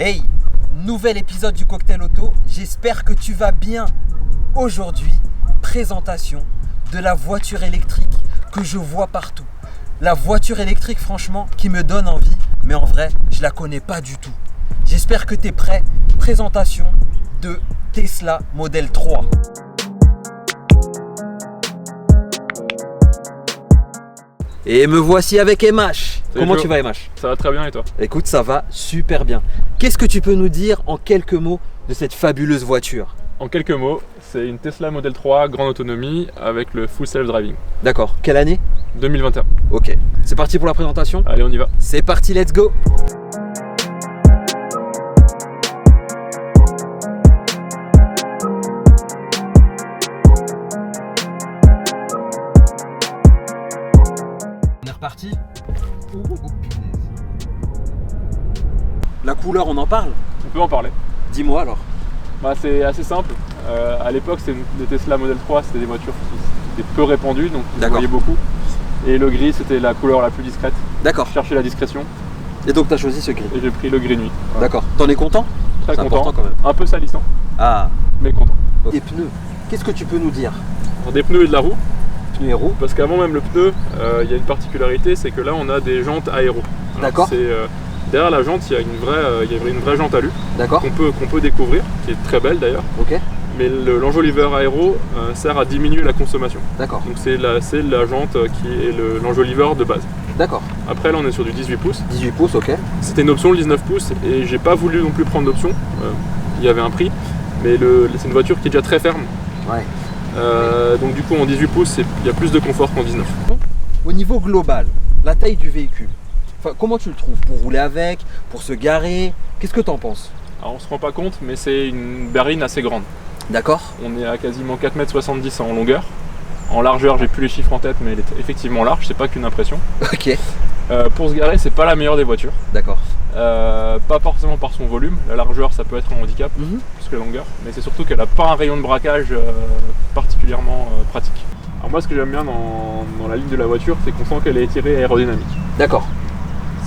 Hey, nouvel épisode du Cocktail Auto, j'espère que tu vas bien. Aujourd'hui, présentation de la voiture électrique que je vois partout. La voiture électrique franchement qui me donne envie, mais en vrai, je la connais pas du tout. J'espère que tu es prêt. Présentation de Tesla Model 3. Et me voici avec MH. Comment tu vas MH? Ça va très bien et toi? Écoute, ça va super bien. Qu'est-ce que tu peux nous dire en quelques mots de cette fabuleuse voiture? En quelques mots, c'est une Tesla Model 3 grande autonomie avec le full self-driving. D'accord. Quelle année? 2021. Ok. C'est parti pour la présentation? Allez, on y va. C'est parti, let's go! On est reparti. Oh, punaise. La couleur, on en parle? On peut en parler. Dis-moi alors. C'est assez simple. À l'époque, les Tesla Model 3, c'était des voitures qui étaient peu répandues, donc on voyait beaucoup. Et le gris, c'était la couleur la plus discrète. D'accord. Je cherchais la discrétion. Et donc tu as choisi ce gris? Et j'ai pris le gris nuit. Voilà. D'accord. T'en es content? Très C'est content. important quand même. Un peu salissant, Ah. mais content. Des pneus. Qu'est-ce que tu peux nous dire? Alors, des pneus et de la roue. Pneus et roues. Parce qu'avant même le pneu, il y a une particularité, c'est que là on a des jantes aéro. D'accord. Derrière la jante, il y a une vraie jante alu. D'accord. qu'on peut découvrir, qui est très belle d'ailleurs. Ok. Mais l'enjoliveur aéro sert à diminuer la consommation. D'accord. Donc c'est la jante qui est l'enjoliveur de base. D'accord. Après là on est sur du 18 pouces. 18 pouces, ok. C'était une option le 19 pouces et j'ai pas voulu non plus prendre d'option. Il y avait un prix, mais c'est une voiture qui est déjà très ferme. Ouais. Donc du coup en 18 pouces il y a plus de confort qu'en 19. Au niveau global, la taille du véhicule, comment tu le trouves? Pour rouler avec, pour se garer, qu'est-ce que tu en penses? Alors on se rend pas compte, mais c'est une berline assez grande. D'accord. On est à quasiment 4,70 m en longueur. En largeur, j'ai plus les chiffres en tête, mais elle est effectivement large, c'est pas qu'une impression. Ok. Pour se garer, c'est pas la meilleure des voitures. D'accord. Pas forcément par son volume, la largeur ça peut être un handicap, plus que la longueur, mais c'est surtout qu'elle a pas un rayon de braquage particulièrement pratique. Alors moi ce que j'aime bien dans la ligne de la voiture, c'est qu'on sent qu'elle est étirée aérodynamique. D'accord.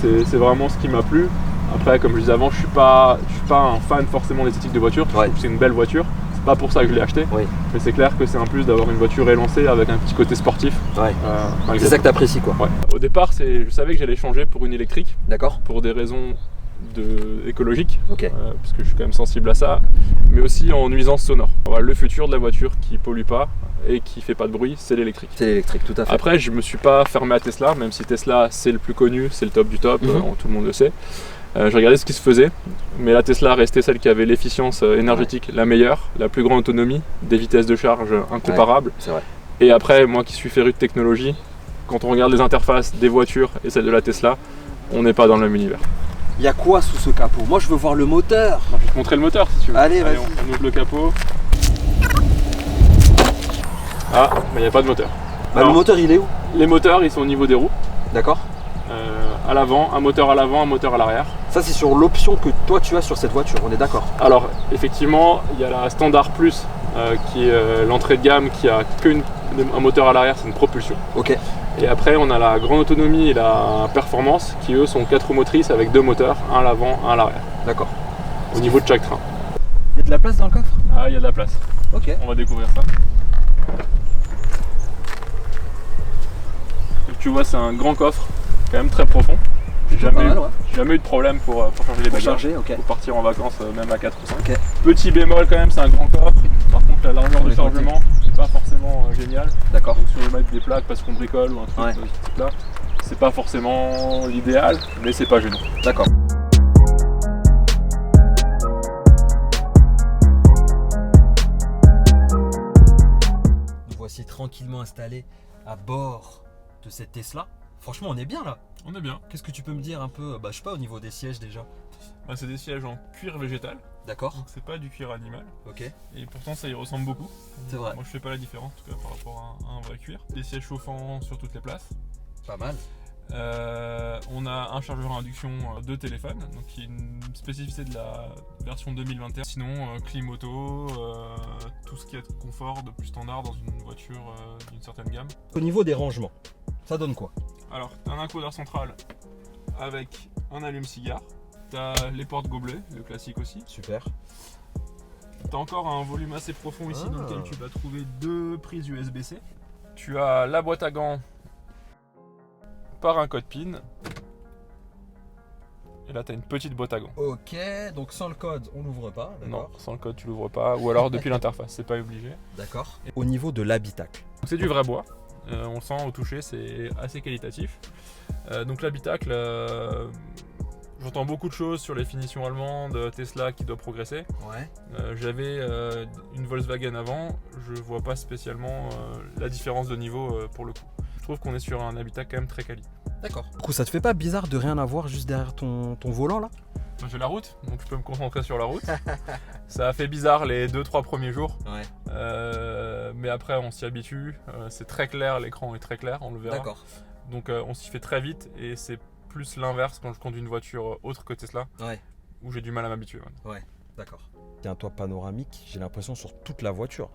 C'est vraiment ce qui m'a plu. Après, comme je disais avant, je suis pas un fan forcément d'esthétique de voiture. Je trouve que c'est une belle voiture. C'est pas pour ça que je l'ai acheté. Oui. Mais c'est clair que c'est un plus d'avoir une voiture élancée avec un petit côté sportif. Ouais. C'est ça que tu apprécies quoi. Ouais. Au départ, je savais que j'allais changer pour une électrique. D'accord. Pour des raisons écologiques. Ok. Parce que je suis quand même sensible à ça. Mais aussi en nuisance sonore. Voilà, le futur de la voiture qui pollue pas et qui fait pas de bruit, c'est l'électrique. C'est l'électrique, tout à fait. Après, je me suis pas fermé à Tesla, même si Tesla c'est le plus connu, c'est le top du top, tout le monde le sait. J'ai regardé ce qui se faisait, mais la Tesla restait celle qui avait l'efficience énergétique la meilleure, la plus grande autonomie, des vitesses de charge incomparables. Ouais, c'est vrai. Et après, moi qui suis féru de technologie, quand on regarde les interfaces des voitures et celles de la Tesla, on n'est pas dans le même univers. Il y a quoi sous ce capot? Moi je veux voir le moteur. Je vais te montrer le moteur si tu veux. Allez, vas-y. On ouvre le capot. Ah, mais il n'y a pas de moteur. Alors, le moteur il est où? Les moteurs ils sont au niveau des roues. D'accord. À l'avant, un moteur à l'avant, un moteur à l'arrière. Ça c'est sur l'option que toi tu as sur cette voiture, on est d'accord? Alors effectivement, il y a la Standard Plus qui est l'entrée de gamme qui a un moteur à l'arrière, c'est une propulsion. Ok. Et après on a la grande autonomie et la performance qui eux sont 4 roues motrices avec 2 moteurs, un à l'avant, un à l'arrière. D'accord. Au niveau de chaque train. Il y a de la place dans le coffre? Ah, il y a de la place. Ok. On va découvrir ça. Donc, tu vois, c'est un grand coffre, quand même très profond. J'ai jamais eu de problème pour charger les bagages. Pour partir en vacances, même à 4 ou 5. Okay. Petit bémol quand même, c'est un grand coffre. Par contre, la largeur de chargement, c'est pas forcément génial. D'accord. Donc si on veut mettre des plaques parce qu'on bricole ou un truc de ce type-là, c'est pas forcément l'idéal, mais c'est pas gênant. D'accord. Nous voici tranquillement installés à bord de cette Tesla. Franchement, on est bien là. On est bien. Qu'est-ce que tu peux me dire un peu, je sais pas, au niveau des sièges déjà? C'est des sièges en cuir végétal. D'accord. Donc c'est pas du cuir animal. Ok. Et pourtant ça y ressemble beaucoup. C'est vrai. Moi je fais pas la différence en tout cas par rapport à un vrai cuir. Des sièges chauffants sur toutes les places. Pas mal. On a un chargeur à induction de téléphone, donc qui est une spécificité de la version 2021. Sinon, clim auto, tout ce qui est de confort de plus standard dans une voiture d'une certaine gamme. Au niveau des rangements, ça donne quoi? Alors, tu as un encodeur central avec un allume-cigare. T'as les portes gobelets, le classique aussi. Super. T'as encore un volume assez profond ici dans lequel tu vas trouver 2 prises USB-C. Tu as la boîte à gants par un code PIN. Et là, tu as une petite boîte à gants. Ok, donc sans le code, on l'ouvre pas. Non, sans le code, tu l'ouvres pas. Ou alors depuis l'interface, c'est pas obligé. D'accord. Au niveau de l'habitacle. C'est du vrai bois. On le sent au toucher, c'est assez qualitatif. Donc l'habitacle, j'entends beaucoup de choses sur les finitions allemandes, Tesla qui doit progresser. Ouais. J'avais une Volkswagen avant, je vois pas spécialement la différence de niveau pour le coup. Je trouve qu'on est sur un habitacle quand même très quali. D'accord. Du coup, ça te fait pas bizarre de rien avoir juste derrière ton volant là? J'ai la route, donc je peux me concentrer sur la route. Ça a fait bizarre les 2-3 premiers jours. Ouais. Mais après, on s'y habitue. C'est très clair, l'écran est très clair, on le verra. D'accord. Donc on s'y fait très vite et c'est plus l'inverse quand je conduis une voiture autre que Tesla. Ouais. Où j'ai du mal à m'habituer. Ouais, d'accord. Il y a un toit panoramique, j'ai l'impression, sur toute la voiture.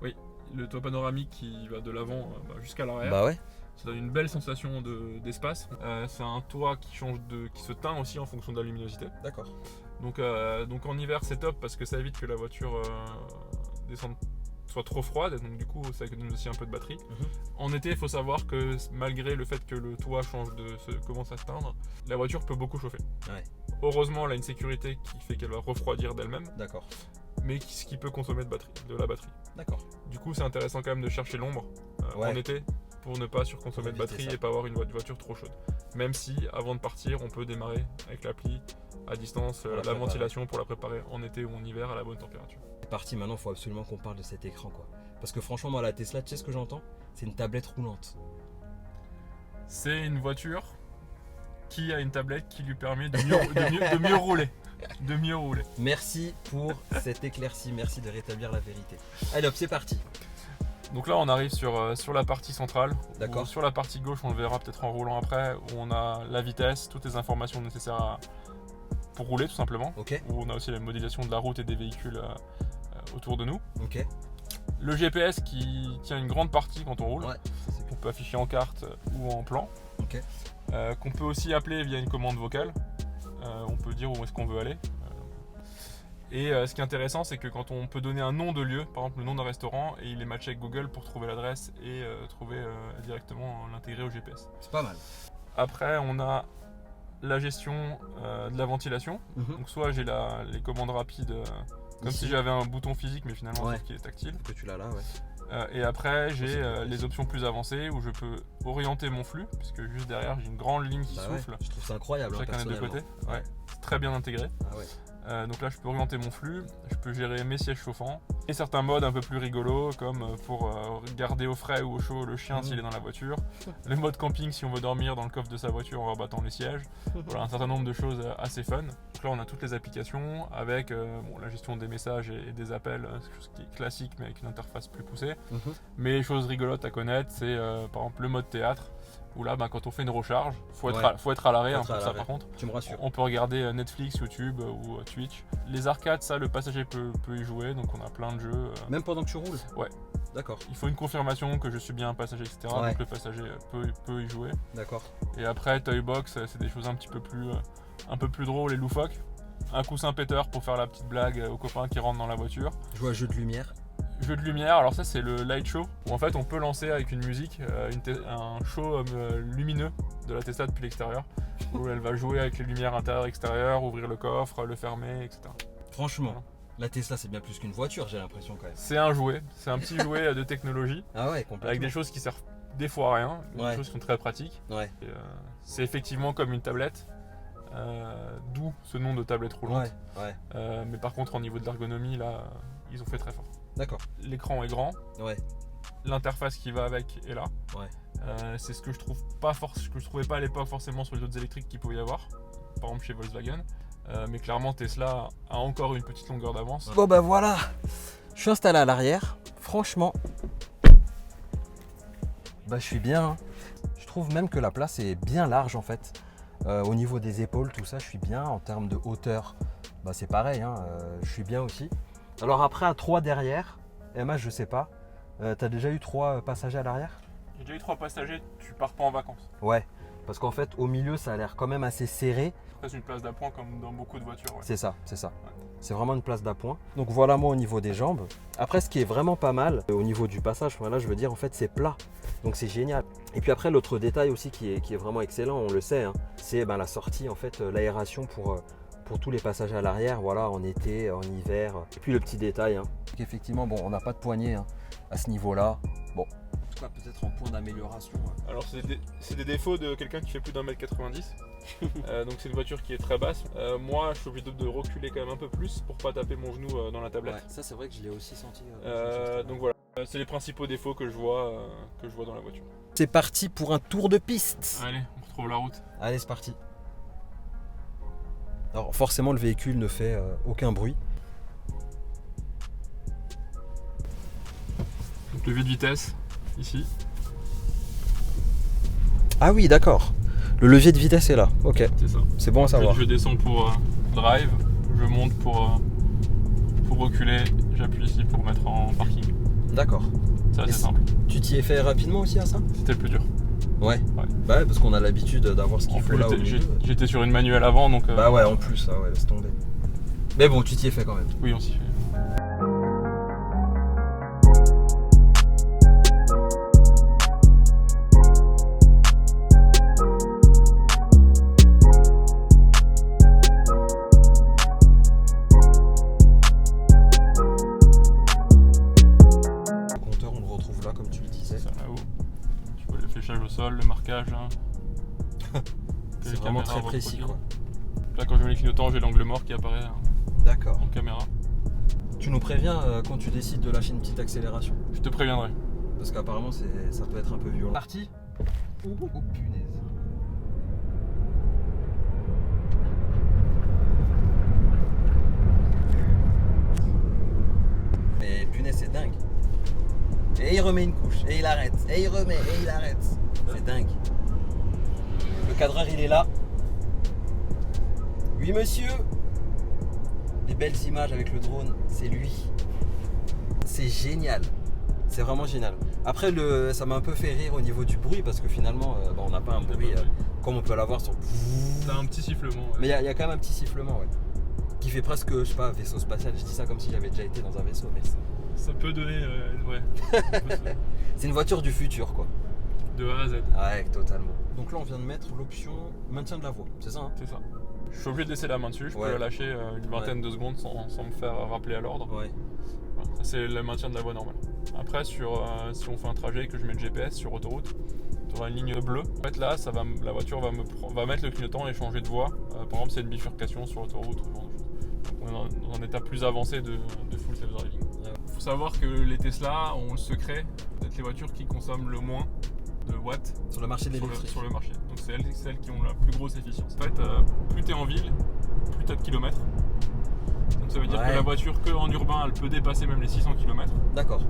Oui, le toit panoramique qui va de l'avant jusqu'à l'arrière. Bah ouais. Ça donne une belle sensation d'espace. C'est un toit qui se teint aussi en fonction de la luminosité. D'accord. Donc en hiver c'est top parce que ça évite que la voiture soit trop froide, donc du coup ça économise aussi un peu de batterie. En été, il faut savoir que malgré le fait que le toit commence à se teindre, la voiture peut beaucoup chauffer. Ouais. Heureusement, elle a une sécurité qui fait qu'elle va refroidir d'elle-même. D'accord. Mais ce qui peut consommer de la batterie. D'accord. Du coup, c'est intéressant quand même de chercher l'ombre en été pour ne pas surconsommer de batterie et pas avoir une voiture trop chaude. Même si, avant de partir, on peut démarrer avec l'appli à distance, la ventilation pour la préparer en été ou en hiver à la bonne température. C'est parti, maintenant il faut absolument qu'on parle de cet écran quoi. Parce que franchement, moi la Tesla, tu sais ce que j'entends? C'est une tablette roulante. C'est une voiture qui a une tablette qui lui permet de mieux rouler. De mieux rouler. Merci pour cet éclairci, merci de rétablir la vérité. Allez hop, c'est parti. Donc là on arrive sur la partie centrale. D'accord. Sur la partie gauche, on le verra peut-être en roulant après, où on a la vitesse, toutes les informations nécessaires pour rouler tout simplement. Ok. Où on a aussi la modélisation de la route et des véhicules autour de nous. Ok. Le GPS qui tient une grande partie quand on roule. Ouais. On peut afficher en carte ou en plan. Ok. Qu'on peut aussi appeler via une commande vocale. On peut dire où est-ce qu'on veut aller. Et ce qui est intéressant, c'est que quand on peut donner un nom de lieu, par exemple le nom d'un restaurant, et il est matché avec Google pour trouver l'adresse et trouver directement l'intégrer au GPS. C'est pas mal. Après, on a la gestion de la ventilation. Donc soit j'ai les commandes rapides, comme si j'avais un bouton physique, mais finalement sauf qu'il est tactile. Que tu l'as là, ouais. Et après, j'ai les options plus avancées où je peux orienter mon flux, puisque juste derrière, j'ai une grande ligne qui souffle. Ouais. Je trouve ça incroyable. Chacun des deux côtés. Ouais. C'est très bien intégré. Ah ouais. Donc là, je peux orienter mon flux, je peux gérer mes sièges chauffants et certains modes un peu plus rigolos, comme pour garder au frais ou au chaud le chien s'il est dans la voiture. Le mode camping si on veut dormir dans le coffre de sa voiture en rabattant les sièges. Voilà, un certain nombre de choses assez fun. Donc là, on a toutes les applications avec la gestion des messages et des appels, ce qui est classique mais avec une interface plus poussée. Mais les choses rigolotes à connaître, c'est par exemple le mode théâtre. Où là, quand on fait une recharge, faut être à l'arrêt pour ça par contre. Tu me rassures. On peut regarder Netflix, YouTube ou Twitch. Les arcades, ça, le passager peut y jouer, donc on a plein de jeux. Même pendant que tu roules? Ouais. D'accord. Il faut une confirmation que je suis bien un passager, etc. Ouais. Donc le passager peut y jouer. D'accord. Et après, Toybox, c'est des choses un peu plus drôles et loufoques. Un coussin péteur pour faire la petite blague aux copains qui rentrent dans la voiture. Jouer à jeu de lumière. Jeu de lumière, alors ça c'est le light show où en fait on peut lancer avec une musique un show lumineux de la Tesla depuis l'extérieur où elle va jouer avec les lumières intérieures et extérieures, ouvrir le coffre, le fermer, etc. Franchement, la Tesla c'est bien plus qu'une voiture, j'ai l'impression quand même. C'est un jouet, c'est un petit jouet de technologie. Ah ouais, complètement. Avec des choses qui servent des fois à rien, des choses qui sont très pratiques. Ouais. Et, c'est effectivement comme une tablette, d'où ce nom de tablette roulante. Ouais. Mais par contre au niveau de l'ergonomie là, ils ont fait très fort. D'accord. L'écran est grand. Ouais. L'interface qui va avec est là. Ouais. C'est ce que je trouvais pas à l'époque forcément sur les autres électriques qu'il pouvait y avoir, par exemple chez Volkswagen. Mais clairement Tesla a encore une petite longueur d'avance. Bon bah voilà, je suis installé à l'arrière. Franchement, bah je suis bien. Je trouve même que la place est bien large en fait. Au niveau des épaules, tout ça, je suis bien. En termes de hauteur, bah c'est pareil, je suis bien aussi. Alors après, à 3 derrière, Emma, je sais pas, t'as déjà eu 3 passagers à l'arrière? J'ai déjà eu 3 passagers, tu pars pas en vacances. Ouais, Parce qu'en fait, au milieu, ça a l'air quand même assez serré. C'est une place d'appoint comme dans beaucoup de voitures. Ouais. C'est ça. Ouais. C'est vraiment une place d'appoint. Donc voilà moi au niveau des jambes. Après, ce qui est vraiment pas mal, au niveau du passage, voilà, je veux dire, en fait, c'est plat. Donc c'est génial. Et puis après, l'autre détail aussi qui est vraiment excellent, on le sait, hein, c'est la sortie, en fait, l'aération pour tous les passages à l'arrière, voilà, en été, en hiver. Et puis le petit détail, hein. Effectivement, bon, on n'a pas de poignée hein, à ce niveau-là. Bon, en tout cas, peut-être en point d'amélioration. Alors, c'est des défauts de quelqu'un qui fait plus d'1m90. Donc, c'est une voiture qui est très basse. Moi, je suis obligé de reculer quand même un peu plus pour pas taper mon genou dans la tablette. Ouais, ça, c'est vrai que je l'ai aussi senti. Donc voilà, c'est les principaux défauts que je vois dans la voiture. C'est parti pour un tour de piste. Allez, on retrouve la route. Allez, c'est parti. Alors forcément le véhicule ne fait aucun bruit. Donc levier de vitesse, ici. Ah oui d'accord. Le levier de vitesse est là, ok. C'est ça. C'est bon à savoir. Je descends pour drive, je monte pour reculer, j'appuie ici pour mettre en parking. D'accord. C'est assez simple. Tu t'y es fait rapidement aussi à ça? C'était le plus dur. Ouais. Bah ouais, parce qu'on a l'habitude d'avoir ce qu'il faut là au milieu. J'étais sur une manuelle avant donc... Bah ouais, en plus, ah ouais, laisse tomber. Mais bon, tu t'y es fait quand même. Oui, on s'y fait. Le compteur, on le retrouve là, comme tu le disais. Ça là-haut. Tu vois le fléchage au sol, le marquage. Hein. C'est vraiment très précis quoi. Là quand je mets les clignotants, j'ai l'angle mort qui apparaît en caméra. Tu nous préviens quand tu décides de lâcher une petite accélération? Je te préviendrai. Parce qu'apparemment ça peut être un peu violent. Parti. Oh punaise. Mais punaise c'est dingue. Et il remet une couche, et il arrête, et il remet, et il arrête. C'est dingue. Le cadreur il est là. Oui monsieur. Les belles images avec le drone, c'est lui. C'est génial. C'est vraiment génial. Après ça m'a un peu fait rire au niveau du bruit parce que finalement on n'a pas un bruit comme on peut l'avoir sur... T'as un petit sifflement. Ouais. Mais il y a quand même un petit sifflement ouais. Qui fait presque, je sais pas, vaisseau spatial. Je dis ça comme si j'avais déjà été dans un vaisseau. Mais ça peut donner... ouais. C'est une voiture du futur quoi. De A à Z. Ouais, totalement. Donc là on vient de mettre l'option maintien de la voie, c'est ça hein? C'est ça. Je suis obligé de laisser la main dessus, je peux la lâcher une vingtaine de secondes sans me faire rappeler à l'ordre. Ouais. Voilà. C'est le maintien de la voie normale. Après, si on fait un trajet et que je mets le GPS sur autoroute, tu auras une ligne bleue. En fait, là, la voiture va mettre le clignotant et changer de voie. Par exemple, c'est une bifurcation sur autoroute, ce genre de choses. Donc, on est dans un état plus avancé de full self-driving. Il faut savoir que les Tesla ont le secret d'être les voitures qui consomment le moins de watts sur le marché de l'électrique. Sur le marché. Donc c'est celles qui ont la plus grosse efficience. En fait, plus tu es en ville, plus tu as de kilomètres. Donc ça veut dire que la voiture qu'en urbain, elle peut dépasser même les 600 km. D'accord.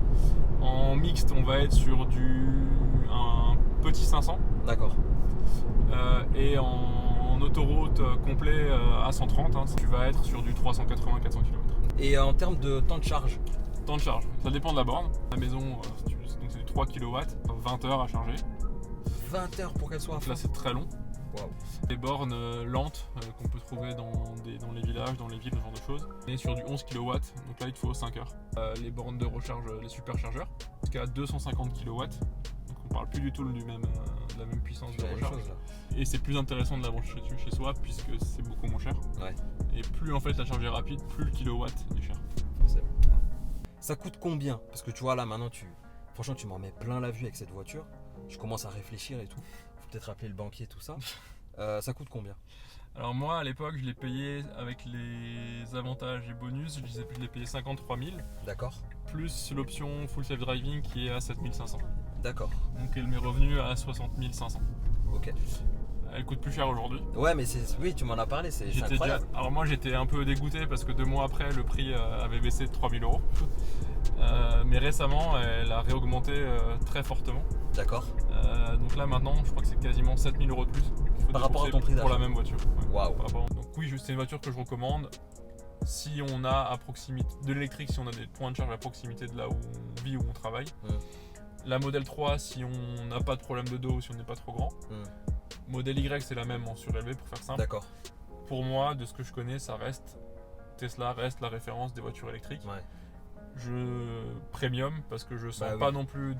En mixte, on va être sur un petit 500. D'accord. Et en autoroute complet à 130, hein, tu vas être sur du 380-400 km. Et en termes de temps de charge? Temps de charge, ça dépend de la borne. La maison, donc c'est du 3 kW, 20 heures à charger. 20 heures pour qu'elle soit à fond. Là c'est très long. Wow. Les bornes lentes qu'on peut trouver dans les villages, dans les villes, ce genre de choses. On est sur du 11 kW, donc là il te faut 5 heures. Les bornes de recharge, les superchargeurs, jusqu'à 250 kW. Donc on parle plus du tout de la même puissance de recharge. Et c'est plus intéressant de la brancher chez soi puisque c'est beaucoup moins cher. Ouais. Et plus en fait la charge est rapide, plus le kilowatt est cher. Ça coûte combien? Parce que tu vois là maintenant franchement tu m'en mets plein la vue avec cette voiture. Je commence à réfléchir et tout. Faut peut-être appeler le banquier tout ça. Ça coûte combien? Alors moi à l'époque je l'ai payé avec les avantages et bonus, je l'ai payé 53 000. D'accord. Plus l'option full self driving qui est à 7 500. D'accord. Donc elle m'est revenue à 60 500. Ok. Elle coûte plus cher aujourd'hui. Ouais mais oui tu m'en as parlé, c'est incroyable. Alors moi j'étais un peu dégoûté parce que 2 mois après le prix avait baissé de 3 000 €. Mais récemment elle a réaugmenté très fortement. D'accord. Donc là maintenant je crois que c'est quasiment 7 000 € de plus. Par rapport à ton prix pour la même voiture. Waouh. Donc oui c'est une voiture que je recommande. Si on a à proximité de l'électrique, si on a des points de charge à proximité de là où on vit, où on travaille. La Model 3 si on n'a pas de problème de dos, si on n'est pas trop grand. Modèle Y, c'est la même en surélevé pour faire simple. D'accord. Pour moi, de ce que je connais, Tesla reste la référence des voitures électriques. Ouais. Premium, parce que je sens pas non plus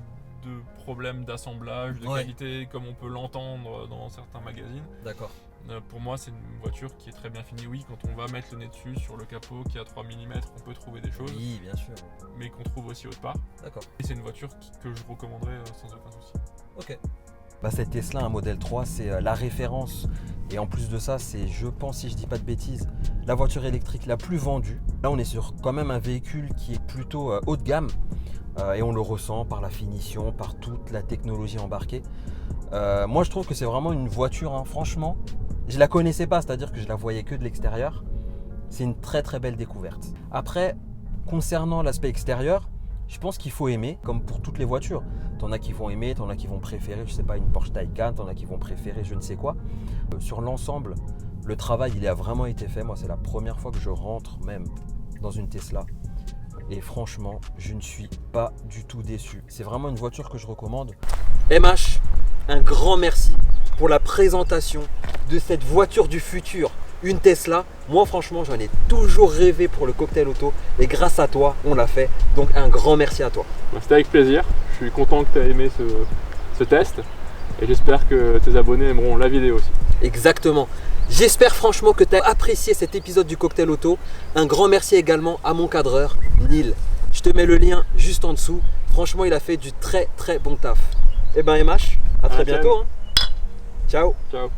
de problème d'assemblage, de qualité comme on peut l'entendre dans certains magazines. D'accord. Pour moi, c'est une voiture qui est très bien finie. Oui, quand on va mettre le nez dessus sur le capot qui a 3 mm, on peut trouver des choses. Oui, bien sûr. Mais qu'on trouve aussi autre part. D'accord. Et c'est une voiture que je recommanderais sans aucun souci. Ok. Bah, cette Tesla, un modèle 3, c'est la référence. Et en plus de ça, c'est, je pense, si je dis pas de bêtises, la voiture électrique la plus vendue. Là, on est sur quand même un véhicule qui est plutôt haut de gamme. Et on le ressent par la finition, par toute la technologie embarquée. Moi, je trouve que c'est vraiment une voiture, hein, franchement. Je la connaissais pas, c'est-à-dire que je la voyais que de l'extérieur. C'est une très très belle découverte. Après, concernant l'aspect extérieur, je pense qu'il faut aimer, comme pour toutes les voitures. T'en as qui vont aimer, t'en as qui vont préférer, je sais pas, une Porsche Taycan, t'en as qui vont préférer je ne sais quoi. Sur l'ensemble, le travail, il a vraiment été fait. Moi, c'est la première fois que je rentre même dans une Tesla. Et franchement, je ne suis pas du tout déçu. C'est vraiment une voiture que je recommande. MH, un grand merci pour la présentation de cette voiture du futur, une Tesla. Moi, franchement, j'en ai toujours rêvé pour le cocktail auto. Et grâce à toi, on l'a fait. Donc, un grand merci à toi. C'était avec plaisir. Je suis content que tu aies aimé ce test. Et j'espère que tes abonnés aimeront la vidéo aussi. Exactement. J'espère franchement que tu as apprécié cet épisode du cocktail auto. Un grand merci également à mon cadreur, Neil. Je te mets le lien juste en dessous. Franchement, il a fait du très très bon taf. Et ben MH, à très bientôt. Hein. Ciao. Ciao.